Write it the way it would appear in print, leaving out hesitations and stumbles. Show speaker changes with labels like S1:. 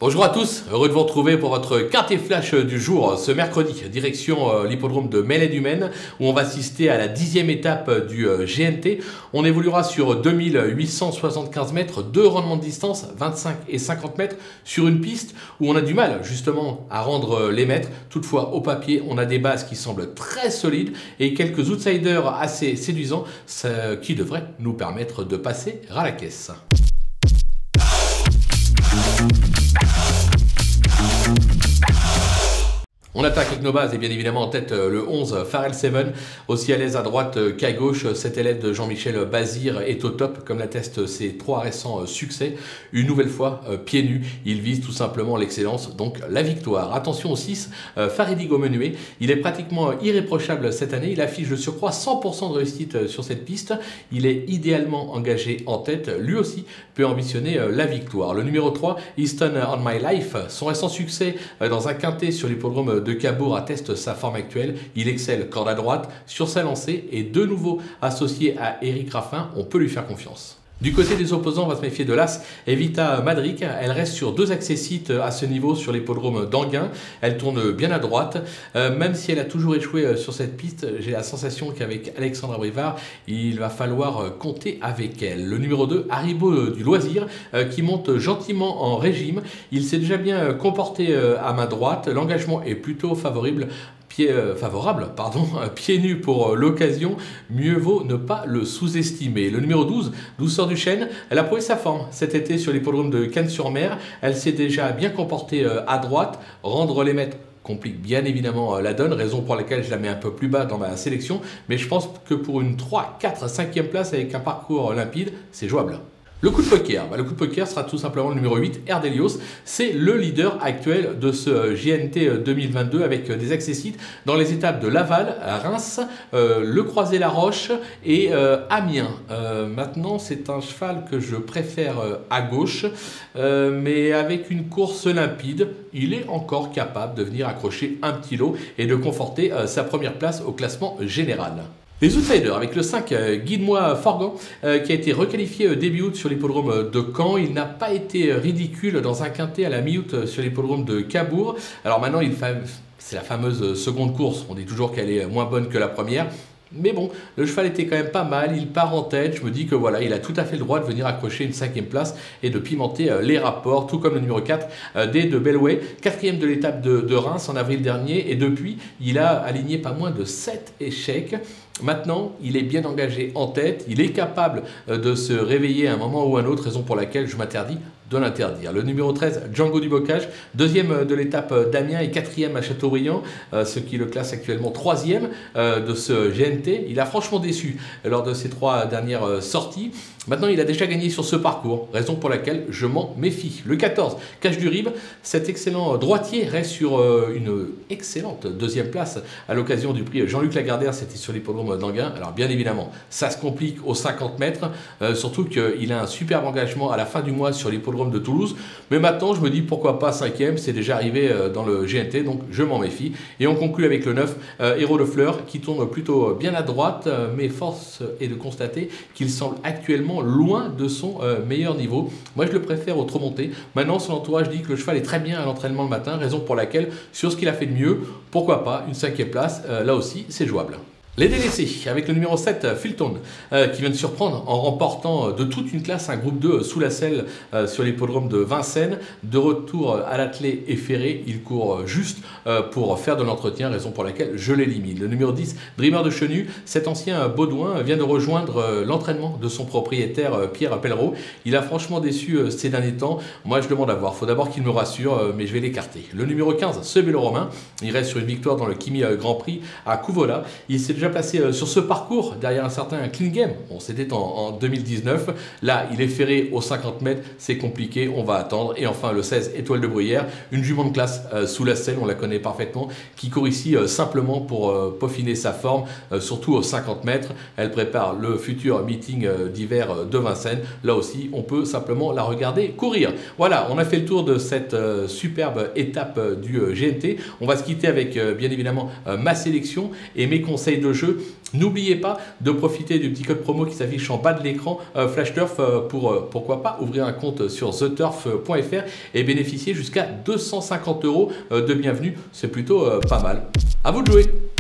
S1: Bonjour à tous, heureux de vous retrouver pour votre quartier flash du jour ce mercredi, direction l'hippodrome de Meillet-du-Maine où on va assister à la 10e étape du GNT. On évoluera sur 2875 mètres, deux rendements de distance, 25 et 50 mètres sur une piste où on a du mal justement à rendre les mètres. Toutefois au papier on a des bases qui semblent très solides et quelques outsiders assez séduisants qui devraient nous permettre de passer à la caisse. On attaque avec nos bases et bien évidemment en tête le 11 Pharrell Seven, aussi à l'aise à droite qu'à gauche. Cet élève de Jean-Michel Bazir est au top comme l'attestent ses trois récents succès. Une nouvelle fois pieds nus, il vise tout simplement l'excellence, donc la victoire. Attention au 6 Faridi Gomenué, il est pratiquement irréprochable cette année, il affiche de surcroît 100% de réussite sur cette piste. Il est idéalement engagé en tête, lui aussi peut ambitionner la victoire. Le numéro 3 Easton On My Life, son récent succès dans un quintet sur l'hippodrome de Cabourg atteste sa forme actuelle. Il excelle corde à droite sur sa lancée et de nouveau associé à Éric Raffin, on peut lui faire confiance. Du côté des opposants, on va se méfier de l'As Evita Madric. Elle reste sur deux accessites à ce niveau sur l'hippodrome d'Anguin. Elle tourne bien à droite. Même si elle a toujours échoué sur cette piste, j'ai la sensation qu'avec Alexandra Brivard, il va falloir compter avec elle. Le numéro 2, Haribo du Loisir, qui monte gentiment en régime. Il s'est déjà bien comporté à main droite. L'engagement est plutôt favorable. Pieds nus pour l'occasion, mieux vaut ne pas le sous-estimer. Le numéro 12, Douceur du Chêne, elle a prouvé sa forme cet été sur l'hippodrome de Cannes-sur-Mer. Elle s'est déjà bien comportée à droite, rendre les mètres complique bien évidemment la donne, raison pour laquelle je la mets un peu plus bas dans ma sélection, mais je pense que pour une 3, 4, 5e place avec un parcours limpide, c'est jouable. Le coup de poker, le coup de poker sera tout simplement le numéro 8, Erdelios. C'est le leader actuel de ce GNT 2022 avec des accessites dans les étapes de Laval, Reims, Le Croisé-la-Roche et Amiens. Maintenant, c'est un cheval que je préfère à gauche, mais avec une course limpide, il est encore capable de venir accrocher un petit lot et de conforter sa première place au classement général. Les outsiders avec le 5 Guide-moi Forgan qui a été requalifié début août sur l'hippodrome de Caen. Il n'a pas été ridicule dans un quintet à la mi-août sur l'hippodrome de Cabourg. Alors maintenant, c'est la fameuse seconde course. On dit toujours qu'elle est moins bonne que la première. Mais bon, le cheval était quand même pas mal, il part en tête, je me dis que voilà, il a tout à fait le droit de venir accrocher une 5e place et de pimenter les rapports, tout comme le numéro 4, D de Bellway, 4e de l'étape de Reims en avril dernier, et depuis, il a aligné pas moins de 7 échecs. Maintenant, il est bien engagé en tête, il est capable de se réveiller à un moment ou à un autre, raison pour laquelle je m'interdis de l'interdire. Le numéro 13, Django du Bocage, 2e de l'étape d'Amiens et 4e à Châteaubriand, ce qui le classe actuellement 3e de ce GNT. Il a franchement déçu lors de ses 3 dernières sorties. Maintenant, il a déjà gagné sur ce parcours, raison pour laquelle je m'en méfie. Le 14, Cache du Rib, cet excellent droitier reste sur une excellente 2e place à l'occasion du prix Jean-Luc Lagardère, c'était sur l'hippodrome d'Anguin. Alors bien évidemment, ça se complique aux 50 mètres, surtout qu'il a un superbe engagement à la fin du mois sur l'hippodrome de Toulouse. Mais maintenant, je me dis pourquoi pas 5e, c'est déjà arrivé dans le GNT, donc je m'en méfie. Et on conclut avec le 9, Héros de Fleurs, qui tourne plutôt bien à droite, mais force est de constater qu'il semble actuellement loin de son meilleur niveau. Moi, je le préfère au trop monté. Maintenant, son entourage dit que le cheval est très bien à l'entraînement le matin, raison pour laquelle, sur ce qu'il a fait de mieux, pourquoi pas une 5e place, là aussi, c'est jouable. Les délaissés, avec le numéro 7, Filton, qui vient de surprendre en remportant de toute une classe un groupe 2 sous la selle sur l'hippodrome de Vincennes. De retour à l'attelé et ferré, il court juste pour faire de l'entretien, raison pour laquelle je l'élimine. Le numéro 10, Dreamer de Chenu, cet ancien Baudouin vient de rejoindre l'entraînement de son propriétaire Pierre Pellereau. Il a franchement déçu ces derniers temps. Moi, je demande à voir. Il faut d'abord qu'il me rassure, mais je vais l'écarter. Le numéro 15, Ce Bello Romain, il reste sur une victoire dans le Kimi Grand Prix à Couvola. Il s'est déjà placé sur ce parcours derrière un certain Clean Game. Bon, c'était en 2019. Là, il est ferré aux 50 mètres. C'est compliqué. On va attendre. Et enfin, le 16, Étoile de Bruyère. Une jument de classe sous la selle. On la connaît parfaitement. Qui court ici simplement pour peaufiner sa forme, surtout aux 50 mètres. Elle prépare le futur meeting d'hiver de Vincennes. Là aussi, on peut simplement la regarder courir. Voilà, on a fait le tour de cette superbe étape du GNT. On va se quitter avec, bien évidemment, ma sélection et mes conseils de de jeu. N'oubliez pas de profiter du petit code promo qui s'affiche en bas de l'écran FlashTurf pour pourquoi pas ouvrir un compte sur theturf.fr et bénéficier jusqu'à 250 € de bienvenue. C'est plutôt pas mal. À vous de jouer!